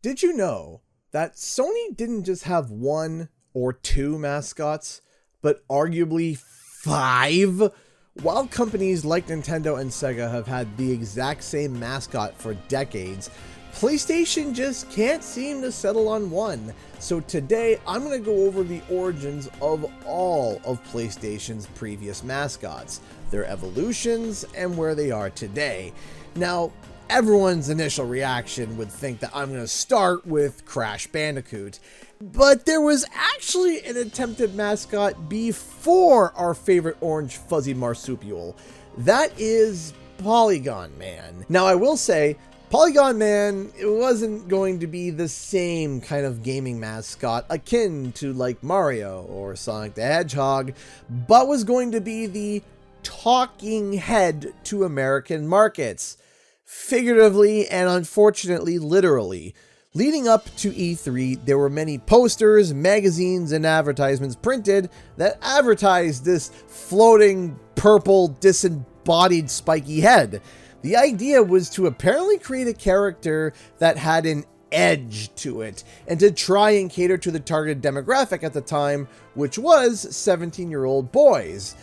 Did you know that Sony didn't just have one or two mascots, but arguably 5? While companies like Nintendo and Sega have had the exact same mascot for decades, PlayStation just can't seem to settle on one. So today, I'm going to go over the origins of all of PlayStation's previous mascots, their evolutions, and where they are today. Now, everyone's initial reaction would think that I'm going to start with Crash Bandicoot, but there was actually an attempted mascot before our favorite orange fuzzy marsupial. That is Polygon Man. Now, I will say, Polygon Man, it wasn't going to be the same kind of gaming mascot akin to like Mario or Sonic the Hedgehog, but was going to be the talking head to American markets. Figuratively and unfortunately literally. Leading up to E3, there were many posters, magazines, and advertisements printed that advertised this floating purple disembodied spiky head. The idea was to apparently create a character that had an edge to it, and to try and cater to the targeted demographic at the time, which was 17-year-old boys.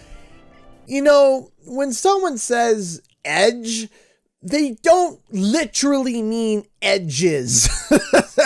You know, when someone says edge, they don't literally mean edges.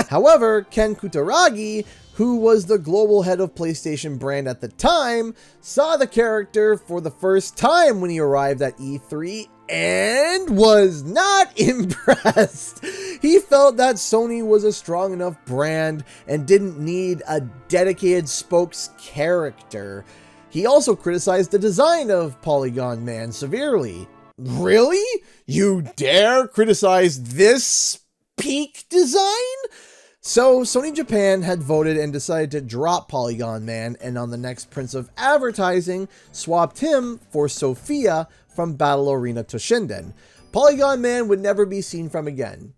However, Ken Kutaragi, who was the global head of PlayStation brand at the time, saw the character for the first time when he arrived at E3 and was not impressed. He felt that Sony was a strong enough brand and didn't need a dedicated spokes character. He also criticized the design of Polygon Man severely. Really? You dare criticize this peak design? So Sony Japan had voted and decided to drop Polygon Man, and on the next Prince of Advertising, swapped him for Sophia from Battle Arena Toshinden. Polygon Man would never be seen from again.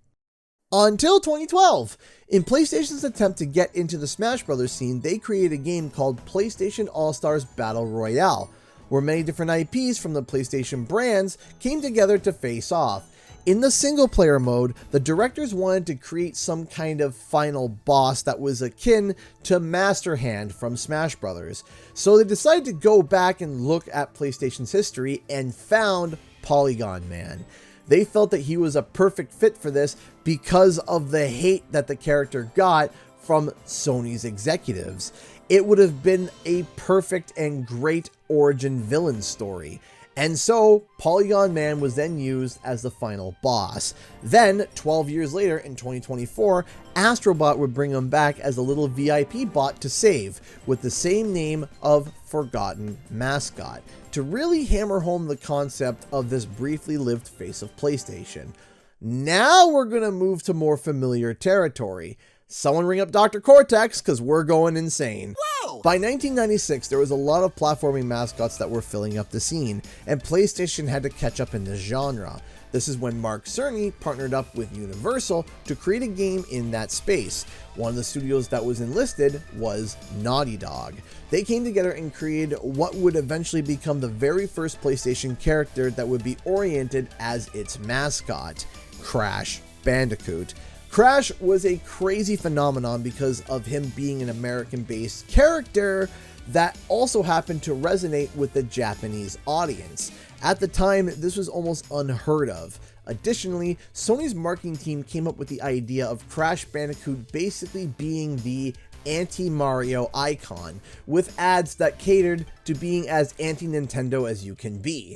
Until 2012. In PlayStation's attempt to get into the Smash Bros. Scene, they created a game called PlayStation All-Stars Battle Royale, where many different IPs from the PlayStation brands came together to face off. In the single-player mode, the directors wanted to create some kind of final boss that was akin to Master Hand from Smash Bros. So they decided to go back and look at PlayStation's history and found Polygon Man. They felt that he was a perfect fit for this because of the hate that the character got from Sony's executives. It would have been a perfect and great origin villain story. And so, Polygon Man was then used as the final boss. Then, 12 years later in 2024, Astrobot would bring him back as a little VIP bot to save, with the same name of Forgotten Mascot, to really hammer home the concept of this briefly lived face of PlayStation. Now we're gonna move to more familiar territory. Someone ring up Dr. Cortex, because we're going insane. Whoa! By 1996, there was a lot of platforming mascots that were filling up the scene, and PlayStation had to catch up in this genre. This is when Mark Cerny partnered up with Universal to create a game in that space. One of the studios that was enlisted was Naughty Dog. They came together and created what would eventually become the very first PlayStation character that would be oriented as its mascot, Crash Bandicoot. Crash was a crazy phenomenon because of him being an American-based character that also happened to resonate with the Japanese audience. At the time, this was almost unheard of. Additionally, Sony's marketing team came up with the idea of Crash Bandicoot basically being the anti-Mario icon, with ads that catered to being as anti-Nintendo as you can be.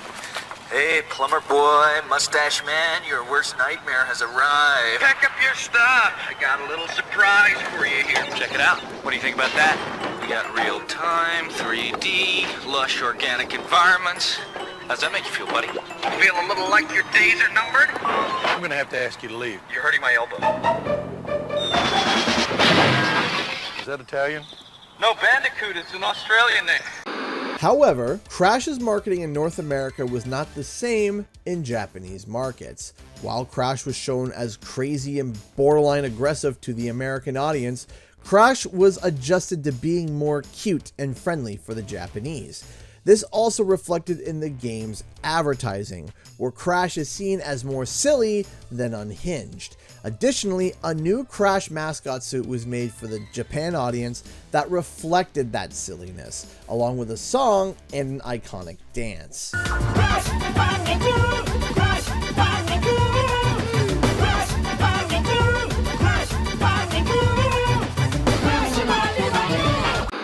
Hey, plumber boy, mustache man, your worst nightmare has arrived. Pack up your stuff. I got a little surprise for you here. Check it out. What do you think about that? We got real-time, 3D, lush organic environments. How's that make you feel, buddy? Feel a little like your days are numbered? I'm gonna have to ask you to leave. You're hurting my elbow. Is that Italian? No, Bandicoot is an Australian name. However, Crash's marketing in North America was not the same in Japanese markets. While Crash was shown as crazy and borderline aggressive to the American audience, Crash was adjusted to being more cute and friendly for the Japanese. This also reflected in the game's advertising, where Crash is seen as more silly than unhinged. Additionally, a new Crash mascot suit was made for the Japan audience that reflected that silliness, along with a song and an iconic dance. Crash Bandicoot! Crash Bandicoot! Crash Bandicoot! Crash Bandicoot! Crash Bandicoot!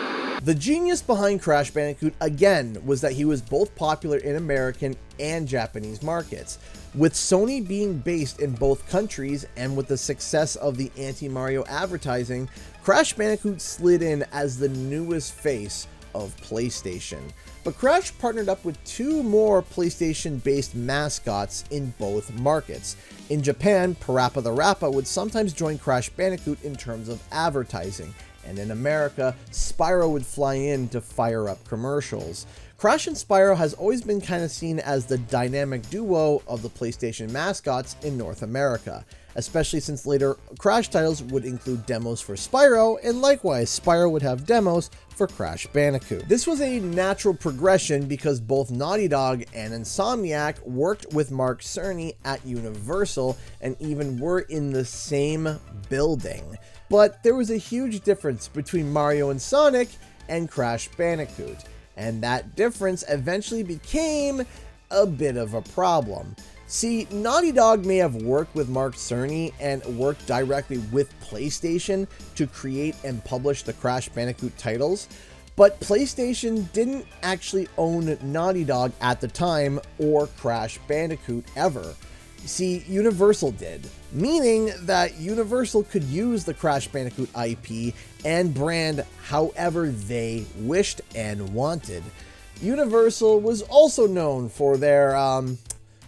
The genius behind Crash Bandicoot, again, was that he was both popular in American and Japanese markets. With Sony being based in both countries and with the success of the anti-Mario advertising, Crash Bandicoot slid in as the newest face of PlayStation. But Crash partnered up with two more PlayStation-based mascots in both markets. In Japan, Parappa the Rappa would sometimes join Crash Bandicoot in terms of advertising, and in America, Spyro would fly in to fire up commercials. Crash and Spyro has always been kind of seen as the dynamic duo of the PlayStation mascots in North America, especially since later Crash titles would include demos for Spyro, and likewise Spyro would have demos for Crash Bandicoot. This was a natural progression because both Naughty Dog and Insomniac worked with Mark Cerny at Universal and even were in the same building. But there was a huge difference between Mario and Sonic and Crash Bandicoot, and that difference eventually became a bit of a problem. See, Naughty Dog may have worked with Mark Cerny and worked directly with PlayStation to create and publish the Crash Bandicoot titles, but PlayStation didn't actually own Naughty Dog at the time or Crash Bandicoot ever. See, Universal did, meaning that Universal could use the Crash Bandicoot IP and brand however they wished and wanted. Universal was also known for their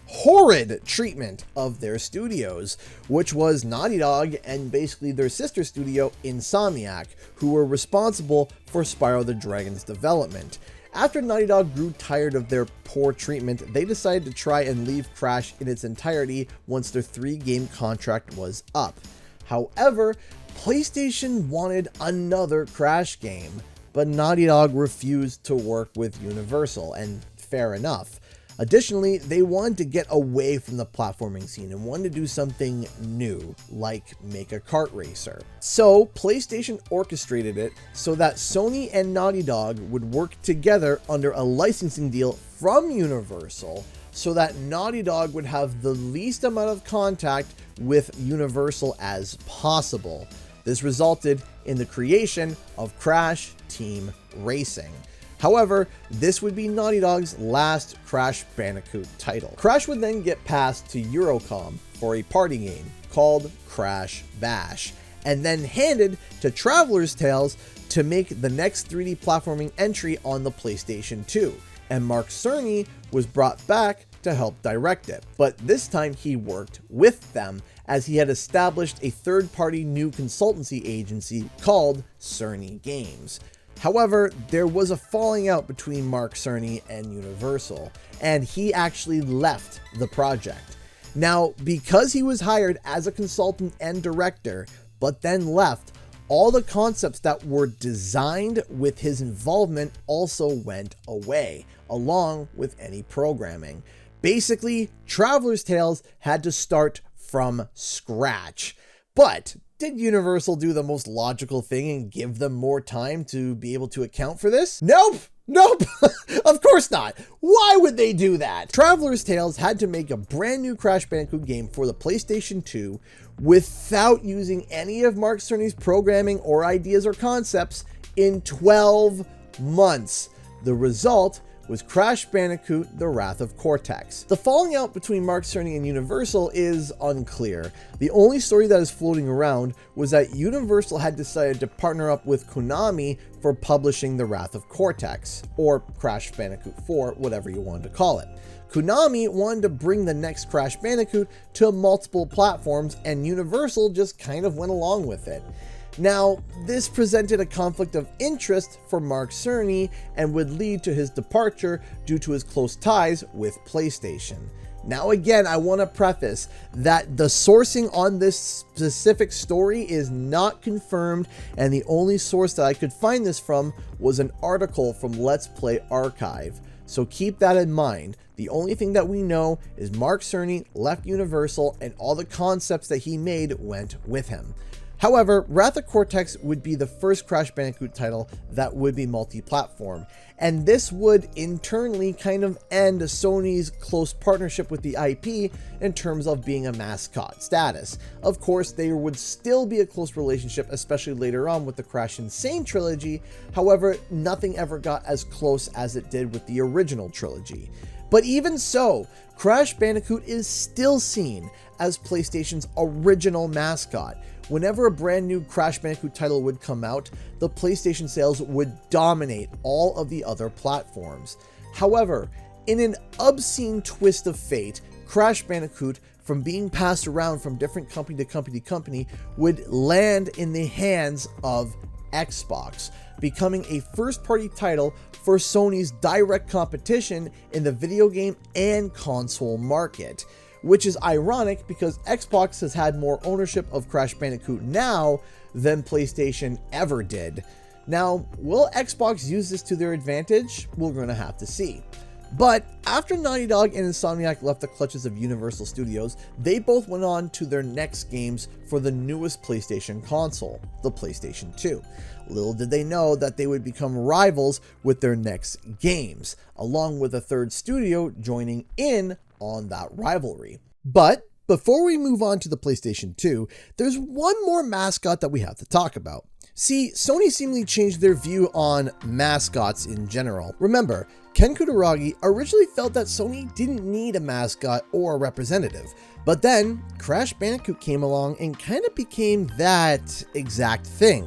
horrid treatment of their studios, which was Naughty Dog and basically their sister studio, Insomniac, who were responsible for Spyro the Dragon's development. After Naughty Dog grew tired of their poor treatment, they decided to try and leave Crash in its entirety once their 3-game contract was up. However, PlayStation wanted another Crash game, but Naughty Dog refused to work with Universal, and fair enough. Additionally, they wanted to get away from the platforming scene and wanted to do something new, like make a kart racer. So PlayStation orchestrated it so that Sony and Naughty Dog would work together under a licensing deal from Universal so that Naughty Dog would have the least amount of contact with Universal as possible. This resulted in the creation of Crash Team Racing. However, this would be Naughty Dog's last Crash Bandicoot title. Crash would then get passed to Eurocom for a party game called Crash Bash, and then handed to Traveler's Tales to make the next 3D platforming entry on the PlayStation 2, and Mark Cerny was brought back to help direct it. But this time he worked with them, as he had established a third-party new consultancy agency called Cerny Games. However, there was a falling out between Mark Cerny and Universal, and he actually left the project. Now, because he was hired as a consultant and director, but then left, all the concepts that were designed with his involvement also went away, along with any programming. Basically, Traveler's Tales had to start from scratch. But did Universal do the most logical thing and give them more time to be able to account for this? Nope! Of course not. Why would they do that? Traveler's Tales had to make a brand new Crash Bandicoot game for the PlayStation 2 without using any of Mark Cerny's programming or ideas or concepts in 12 months. The result was Crash Bandicoot: The Wrath of Cortex. The falling out between Mark Cerny and Universal is unclear. The only story that is floating around was that Universal had decided to partner up with Konami for publishing The Wrath of Cortex, or Crash Bandicoot 4, whatever you wanted to call it. Konami wanted to bring the next Crash Bandicoot to multiple platforms, and Universal just kind of went along with it. Now, this presented a conflict of interest for Mark Cerny and would lead to his departure due to his close ties with PlayStation. Now again, I want to preface that the sourcing on this specific story is not confirmed, and the only source that I could find this from was an article from Let's Play Archive. so keep that in mind. The only thing that we know is Mark Cerny left Universal and all the concepts that he made went with him. However, Wrath of Cortex would be the first Crash Bandicoot title that would be multi-platform, and this would internally kind of end Sony's close partnership with the IP in terms of being a Mascot status. Of course, there would still be a close relationship, especially later on with the Crash Insane trilogy. However, nothing ever got as close as it did with the original trilogy. But even so, Crash Bandicoot is still seen as PlayStation's original mascot. Whenever a brand new Crash Bandicoot title would come out, the PlayStation sales would dominate all of the other platforms. However, in an obscene twist of fate, Crash Bandicoot, from being passed around from different company to company to company, would land in the hands of Xbox, becoming a first-party title for Sony's direct competition in the video game and console market. Which is ironic because Xbox has had more ownership of Crash Bandicoot now than PlayStation ever did. Now, will Xbox use this to their advantage? We're going to have to see. But after Naughty Dog and Insomniac left the clutches of Universal Studios, they both went on to their next games for the newest PlayStation console, the PlayStation 2. Little did they know that they would become rivals with their next games, along with a third studio joining in on that rivalry. But before we move on to the PlayStation 2, there's one more mascot that we have to talk about. See, Sony seemingly changed their view on mascots in general. Remember, Ken Kutaragi originally felt that Sony didn't need a mascot or a representative, but then Crash Bandicoot came along and kind of became that exact thing.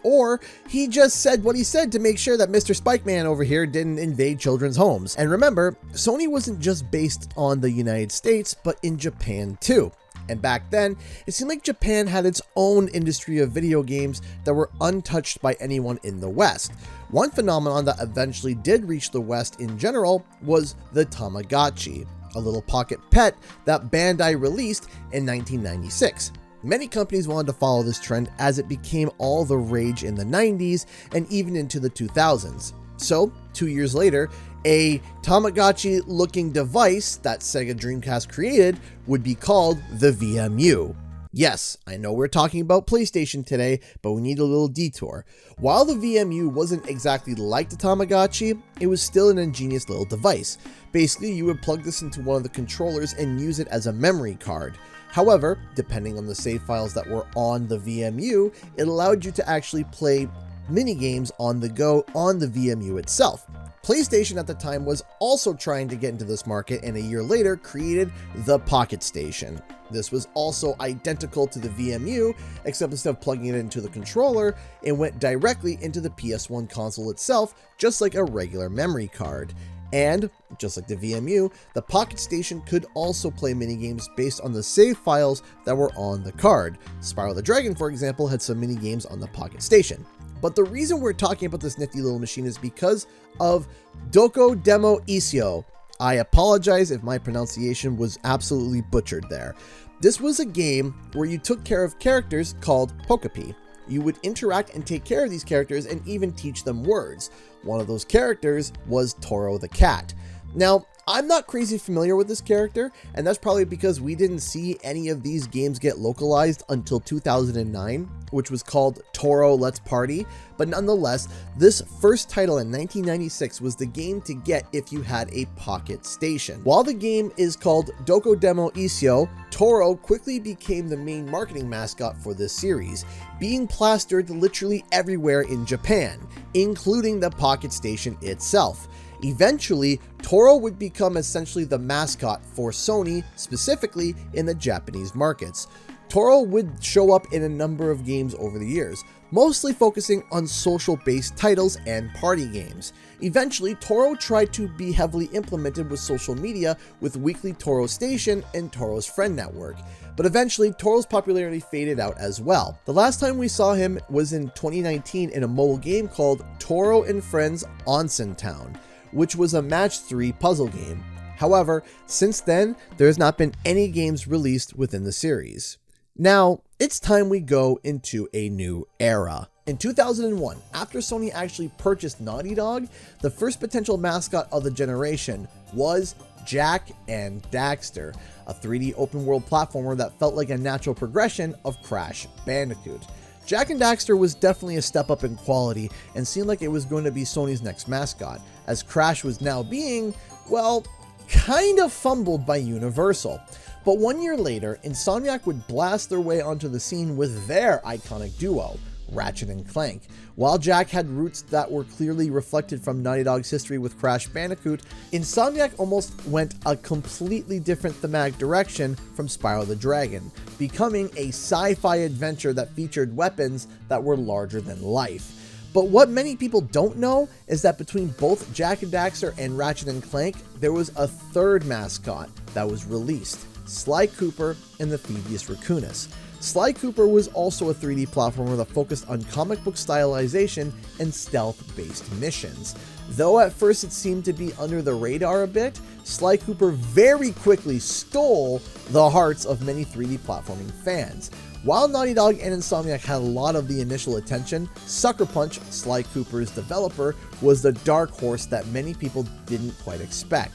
Or he just said what he said to make sure that Mr. Spikeman over here didn't invade children's homes. And remember, Sony wasn't just based on the United States, but in Japan too. And back then, it seemed like Japan had its own industry of video games that were untouched by anyone in the West. One phenomenon that eventually did reach the West in general was the Tamagotchi, a little pocket pet that Bandai released in 1996. Many companies wanted to follow this trend as it became all the rage in the 90s and even into the 2000s. So, 2 years later, a Tamagotchi-looking device that Sega Dreamcast created would be called the VMU. Yes, I know we're talking about PlayStation today, but we need a little detour. While the VMU wasn't exactly like the Tamagotchi, it was still an ingenious little device. Basically, you would plug this into one of the controllers and use it as a memory card. However, depending on the save files that were on the VMU, it allowed you to actually play minigames on the go on the VMU itself. PlayStation at the time was also trying to get into this market, and a year later created the Pocket Station. This was also identical to the VMU, except instead of plugging it into the controller, it went directly into the PS1 console itself, just like a regular memory card. And, just like the VMU, the Pocket Station could also play minigames based on the save files that were on the card. Spyro the Dragon, for example, had some minigames on the Pocket Station. But the reason we're talking about this nifty little machine is because of Doko Demo Isio. I apologize if my pronunciation was absolutely butchered there. This was a game where you took care of characters called Pokepi. You would interact and take care of these characters and even teach them words. One of those characters was Toro the cat. Now, I'm not crazy familiar with this character, and that's probably because we didn't see any of these games get localized until 2009, which was called Toro Let's Party. But nonetheless, this first title in 1996 was the game to get if you had a Pocket Station. While the game is called Doko Demo Isio, Toro quickly became the main marketing mascot for this series, being plastered literally everywhere in Japan, including the Pocket Station itself. Eventually, Toro would become essentially the mascot for Sony, specifically in the Japanese markets. Toro would show up in a number of games over the years, mostly focusing on social-based titles and party games. Eventually, Toro tried to be heavily implemented with social media with Weekly Toro Station and Toro's Friend Network, but eventually Toro's popularity faded out as well. The last time we saw him was in 2019 in a mobile game called Toro and Friends Onsen Town, which was a match 3 puzzle game. However, since then, there has not been any games released within the series. Now, it's time we go into a new era. In 2001, after Sony actually purchased Naughty Dog, the first potential mascot of the generation was Jak and Daxter, a 3D open-world platformer that felt like a natural progression of Crash Bandicoot. Jak and Daxter was definitely a step up in quality and seemed like it was going to be Sony's next mascot, as Crash was now being, well, kind of fumbled by Universal. But 1 year later, Insomniac would blast their way onto the scene with their iconic duo, Ratchet and Clank. While Jak had roots that were clearly reflected from Naughty Dog's history with Crash Bandicoot, Insomniac almost went a completely different thematic direction from Spyro the Dragon, becoming a sci-fi adventure that featured weapons that were larger than life. But what many people don't know is that between both Jak and Daxter and Ratchet and Clank, there was a third mascot that was released, Sly Cooper and the Thievius Raccoonus. Sly Cooper was also a 3D platformer that focused on comic book stylization and stealth-based missions. Though at first it seemed to be under the radar a bit, Sly Cooper very quickly stole the hearts of many 3D platforming fans. While Naughty Dog and Insomniac had a lot of the initial attention, Sucker Punch, Sly Cooper's developer, was the dark horse that many people didn't quite expect.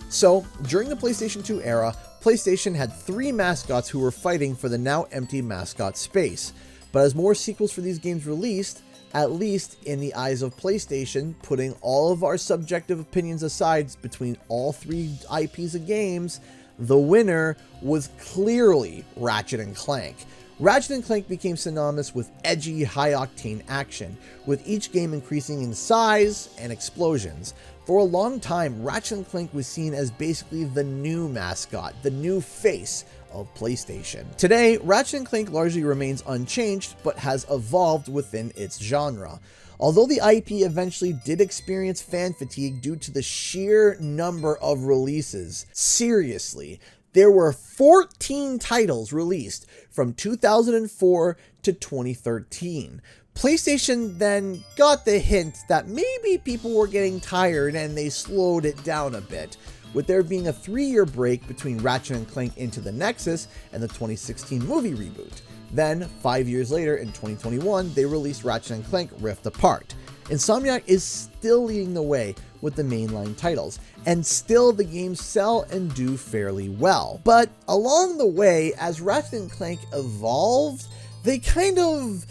So, during the PlayStation 2 era, PlayStation had 3 mascots who were fighting for the now empty mascot space. But as more sequels for these games released, at least in the eyes of PlayStation, putting all of our subjective opinions aside between all 3 IPs of games, the winner was clearly Ratchet and Clank. Ratchet and Clank became synonymous with edgy, high-octane action, with each game increasing in size and explosions. For a long time, Ratchet and Clank was seen as basically the new mascot, the new face of PlayStation. Today, Ratchet and Clank largely remains unchanged, but has evolved within its genre. Although the IP eventually did experience fan fatigue due to the sheer number of releases, seriously, there were 14 titles released from 2004 to 2013. PlayStation then got the hint that maybe people were getting tired and they slowed it down a bit, with there being a 3-year break between Ratchet and Clank Into the Nexus and the 2016 movie reboot. Then, 5 years later in 2021, they released Ratchet and Clank Rift Apart. Insomniac is still leading the way with the mainline titles, and still the games sell and do fairly well. But along the way, as Ratchet and Clank evolved, they kind of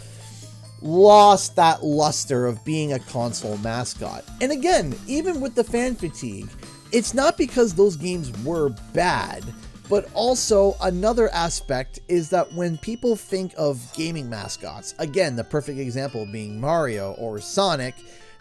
lost that luster of being a console mascot. And again, even with the fan fatigue, it's not because those games were bad, but also another aspect is that when people think of gaming mascots, again, the perfect example being Mario or Sonic,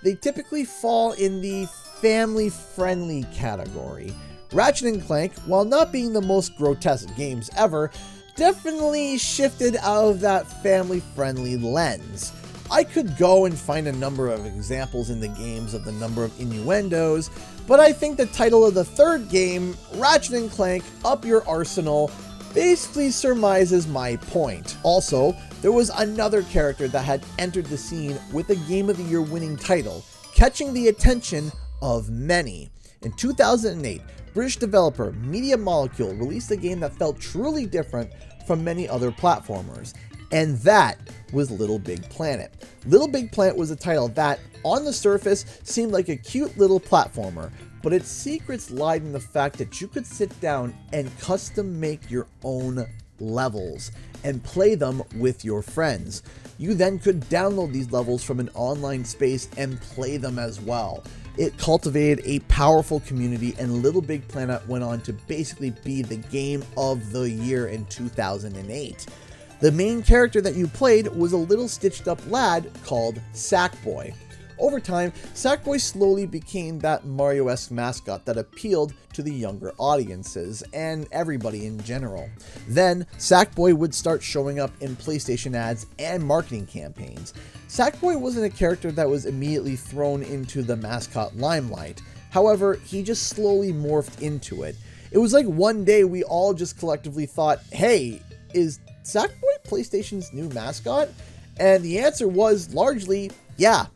they typically fall in the family-friendly category. Ratchet and Clank, while not being the most grotesque games ever, definitely shifted out of that family-friendly lens. I could go and find a number of examples in the games of the number of innuendos, but I think the title of the third game, Ratchet and Clank Up Your Arsenal, basically surmises my point. Also, there was another character that had entered the scene with a Game of the Year winning title, catching the attention of many. In 2008, British developer Media Molecule released a game that felt truly different from many other platformers, and that was Little Big Planet. Little Big Planet was a title that, on the surface, seemed like a cute little platformer, but its secrets lied in the fact that you could sit down and custom make your own levels and play them with your friends. You then could download these levels from an online space and play them as well. It cultivated a powerful community, and Little Big Planet went on to basically be the game of the year in 2008. The main character that you played was a little stitched up lad called Sackboy. Over time, Sackboy slowly became that Mario-esque mascot that appealed to the younger audiences and everybody in general. Then, Sackboy would start showing up in PlayStation ads and marketing campaigns. Sackboy wasn't a character that was immediately thrown into the mascot limelight. However, he just slowly morphed into it. It was like one day we all just collectively thought, hey, is Sackboy PlayStation's new mascot? And the answer was largely, yeah,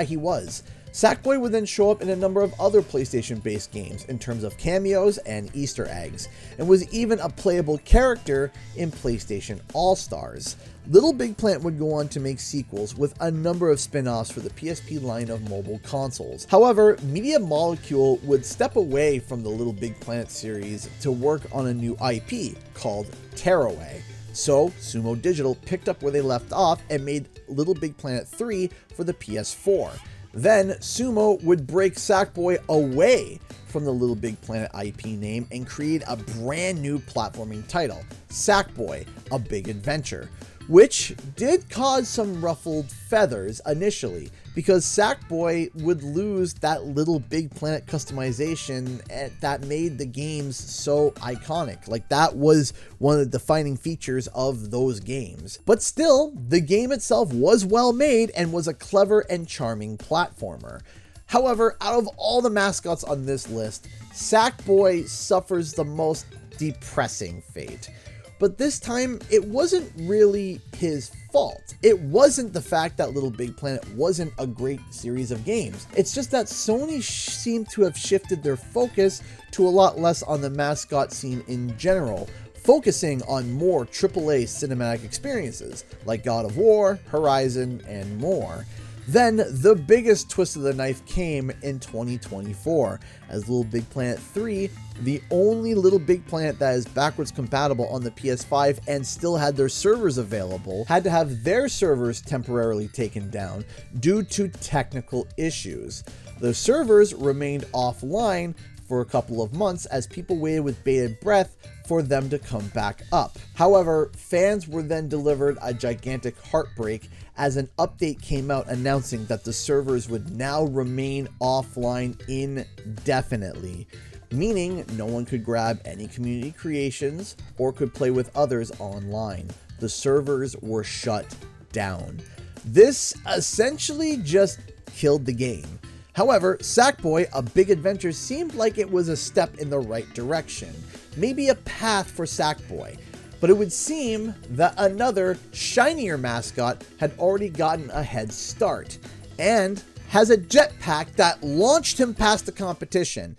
he was. Sackboy would then show up in a number of other PlayStation-based games in terms of cameos and Easter eggs, and was even a playable character in PlayStation All-Stars. Little Big Planet would go on to make sequels with a number of spin-offs for the PSP line of mobile consoles. However, Media Molecule would step away from the Little Big Planet series to work on a new IP called Tearaway. So, Sumo Digital picked up where they left off and made Little Big Planet 3 for the PS4. Then, Sumo would break Sackboy away from the Little Big Planet IP name and create a brand new platforming title, Sackboy: A Big Adventure, which did cause some ruffled feathers initially, because Sackboy would lose that Little Big Planet customization that made the games so iconic. Like, that was one of the defining features of those games. But still, the game itself was well made and was a clever and charming platformer. However, out of all the mascots on this list, Sackboy suffers the most depressing fate. But this time, it wasn't really his fault. It wasn't the fact that Little Big Planet wasn't a great series of games. It's just that Sony seemed to have shifted their focus to a lot less on the mascot scene in general, focusing on more AAA cinematic experiences like God of War, Horizon, and more. Then, the biggest twist of the knife came in 2024, as Little Big Planet 3, the only Little Big Planet that is backwards compatible on the PS5 and still had their servers available, had to have their servers temporarily taken down due to technical issues. The servers remained offline for a couple of months as people waited with bated breath for them to come back up. However, fans were then delivered a gigantic heartbreak as an update came out announcing that the servers would now remain offline indefinitely, meaning no one could grab any community creations or could play with others online. The servers were shut down. This essentially just killed the game. However, Sackboy: A Big Adventure seemed like it was a step in the right direction, maybe a path for Sackboy. But it would seem that another, shinier mascot had already gotten a head start, and has a jetpack that launched him past the competition.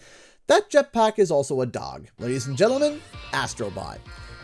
That jetpack is also a dog. Ladies and gentlemen, Astrobot.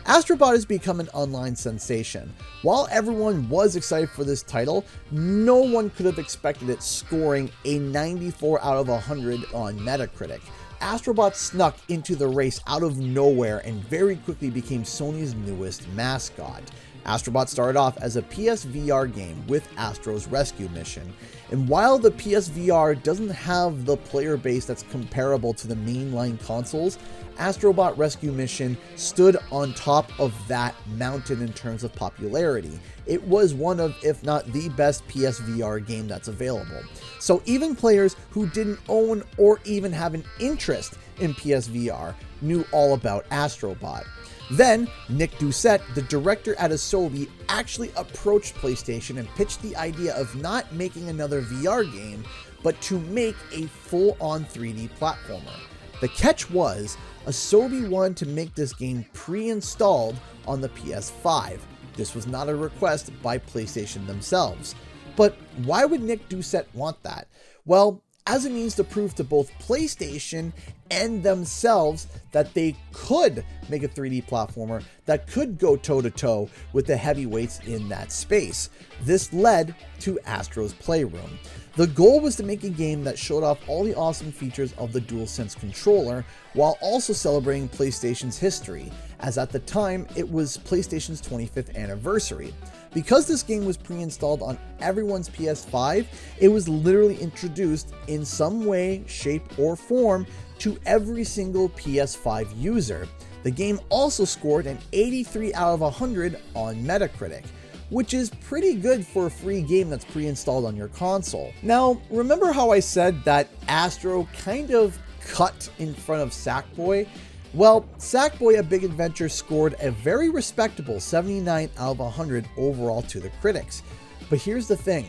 Astrobot has become an online sensation. While everyone was excited for this title, no one could have expected it scoring a 94 out of 100 on Metacritic. Astrobot snuck into the race out of nowhere and very quickly became Sony's newest mascot. Astrobot started off as a PSVR game with Astro's Rescue Mission, and while the PSVR doesn't have the player base that's comparable to the mainline consoles, Astrobot Rescue Mission stood on top of that mountain in terms of popularity. It was one of, if not the best PSVR game that's available. So even players who didn't own or even have an interest in PSVR knew all about Astrobot. Then, Nick Doucette, the director at Asobi, actually approached PlayStation and pitched the idea of not making another VR game, but to make a full-on 3D platformer. The catch was, Asobi wanted to make this game pre-installed on the PS5. This was not a request by PlayStation themselves. But why would Nick Doucette want that? Well, as a means to prove to both PlayStation and themselves that they could make a 3D platformer that could go toe-to-toe with the heavyweights in that space. This led to Astro's Playroom. The goal was to make a game that showed off all the awesome features of the DualSense controller while also celebrating PlayStation's history, as at the time it was PlayStation's 25th anniversary. Because this game was pre-installed on everyone's PS5, it was literally introduced in some way, shape, or form to every single PS5 user. The game also scored an 83 out of 100 on Metacritic, which is pretty good for a free game that's pre-installed on your console. Now, remember how I said that Astro kind of cut in front of Sackboy? Well, Sackboy: A Big Adventure scored a very respectable 79 out of 100 overall to the critics. But here's the thing,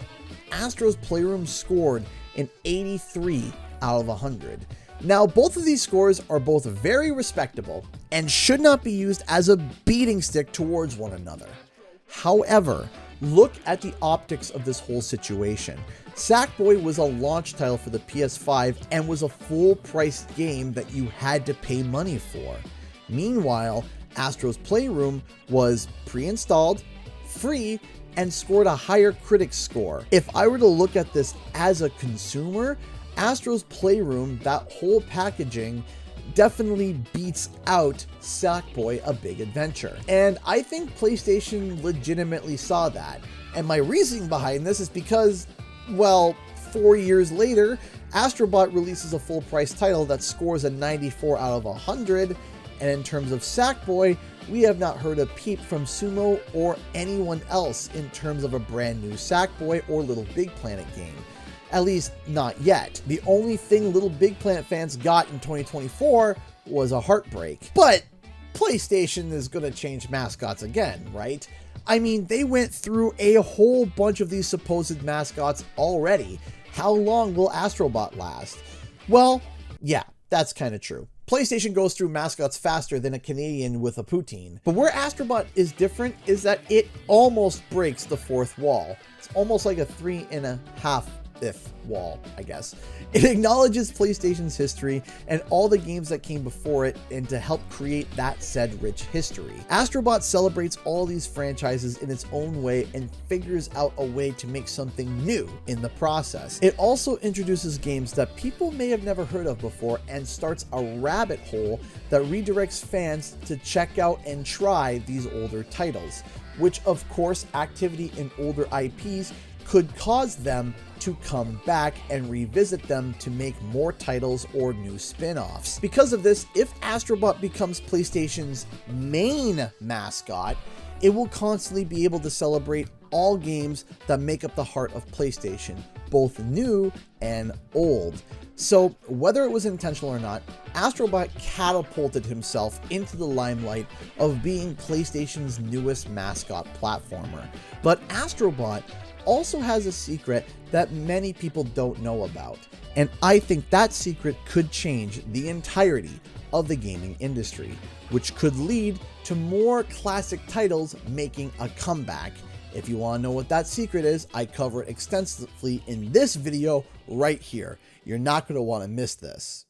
Astro's Playroom scored an 83 out of 100. Now, both of these scores are both very respectable and should not be used as a beating stick towards one another. However, Look at the optics of this whole situation. Sackboy was a launch title for the PS5 and was a full-priced game that you had to pay money for. Meanwhile, Astro's Playroom was pre-installed, free, and scored a higher critics score. If I were to look at this as a consumer, Astro's Playroom, that whole packaging, definitely beats out Sackboy: A Big Adventure. And I think PlayStation legitimately saw that. And my reasoning behind this is because, well, 4 years later, Astrobot releases a full-price title that scores a 94 out of 100, and in terms of Sackboy, we have not heard a peep from Sumo or anyone else in terms of a brand new Sackboy or Little Big Planet game. At least not yet. The only thing Little Big Planet fans got in 2024 was a heartbreak. But PlayStation is gonna change mascots again, right? I mean, they went through a whole bunch of these supposed mascots already. How long will Astrobot last? Well, yeah, that's kind of true. PlayStation goes through mascots faster than a Canadian with a poutine. But where Astrobot is different is that it almost breaks the fourth wall. It's almost like a 3.5 wall, I guess. It acknowledges PlayStation's history and all the games that came before it, and to help create that said rich history. Astrobot celebrates all these franchises in its own way and figures out a way to make something new in the process. It also introduces games that people may have never heard of before and starts a rabbit hole that redirects fans to check out and try these older titles, which of course activity in older IPs could cause them to come back and revisit them to make more titles or new spin-offs. Because of this, if Astrobot becomes PlayStation's main mascot, it will constantly be able to celebrate all games that make up the heart of PlayStation, both new and old. So whether it was intentional or not, Astrobot catapulted himself into the limelight of being PlayStation's newest mascot platformer. But Astrobot also has a secret that many people don't know about, and I think that secret could change the entirety of the gaming industry, which could lead to more classic titles making a comeback. If you want to know what that secret is, I cover it extensively in this video right here. You're not going to want to miss this.